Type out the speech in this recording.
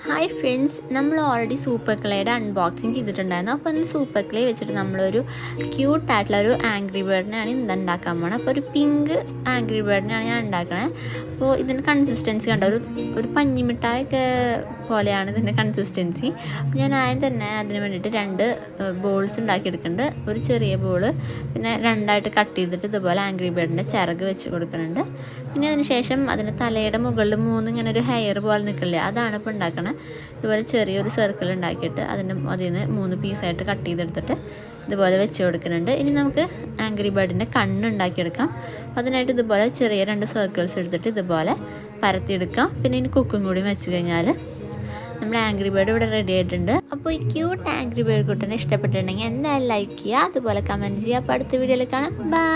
Hi friends, നമ്മൾ already super ക്ലേയുടെ unboxing ചെയ്തിട്ടുണ്ടായിരുന്നു. അപ്പോൾ ഇന്ന് സൂപ്പർ ക്ലേ വെച്ചിട്ട് നമ്മളൊരു ക്യൂട്ടായിട്ടുള്ള ഒരു ആംഗ്രി ബേർഡിനെയാണ് ഇന്ന് ഉണ്ടാക്കാൻ പോകണം. അപ്പോൾ ഒരു പിങ്ക് ആംഗ്രി ബേർഡിനെയാണ് ഞാൻ ഉണ്ടാക്കണേ. അപ്പോൾ ഇതിൻ്റെ കൺസിസ്റ്റൻസി കണ്ട ഒരു പഞ്ഞിമിഠായൊക്കെ പോലെയാണ് ഇതിൻ്റെ കൺസിസ്റ്റൻസി. അപ്പോൾ ഞാൻ ആദ്യം തന്നെ അതിന് വേണ്ടിയിട്ട് 2 ബോൾസ് ഉണ്ടാക്കിയെടുക്കുന്നുണ്ട്. ഒരു ചെറിയ ബോൾ, പിന്നെ 2ആയിട്ട് കട്ട് ചെയ്തിട്ട് ഇതുപോലെ ആംഗ്രി ബേർഡിൻ്റെ ചിറക് വെച്ച് കൊടുക്കുന്നുണ്ട്. പിന്നെ അതിന് ശേഷം അതിൻ്റെ തലയുടെ മുകളിൽ 3 ഇങ്ങനെ ഒരു ഹെയർ പോലെ നിൽക്കില്ലേ, അതാണ് ഇപ്പോൾ ഉണ്ടാക്കണത്. ഇതുപോലെ ചെറിയൊരു സർക്കിൾ ഉണ്ടാക്കിയിട്ട് അതിൽ നിന്ന് 3 പീസായിട്ട് കട്ട് ചെയ്തെടുത്തിട്ട് ഇതുപോലെ വെച്ച് കൊടുക്കുന്നുണ്ട്. ഇനി നമുക്ക് ആംഗ്രി ബേർഡിൻ്റെ കണ്ണ് ഉണ്ടാക്കിയെടുക്കാം. അതിനായിട്ട് ഇതുപോലെ ചെറിയ 2 സർക്കിൾസ് എടുത്തിട്ട് ഇതുപോലെ പരത്തിയെടുക്കാം. പിന്നെ ഇനി കുക്കും കൂടി വെച്ച് കഴിഞ്ഞാൽ നമ്മുടെ ആംഗ്രി ബേർഡ് ഇവിടെ റെഡി ആയിട്ടുണ്ട്. അപ്പോൾ ഈ ക്യൂട്ട് ആംഗ്രി ബേർഡ് കുട്ടനെ ഇഷ്ടപ്പെട്ടിട്ടുണ്ടെങ്കിൽ എന്തായാലും ലൈക്ക് ചെയ്യുക, അതുപോലെ കമൻറ്റ് ചെയ്യുക. അപ്പോൾ അടുത്ത വീഡിയോയിൽ കാണാം. ബൈ.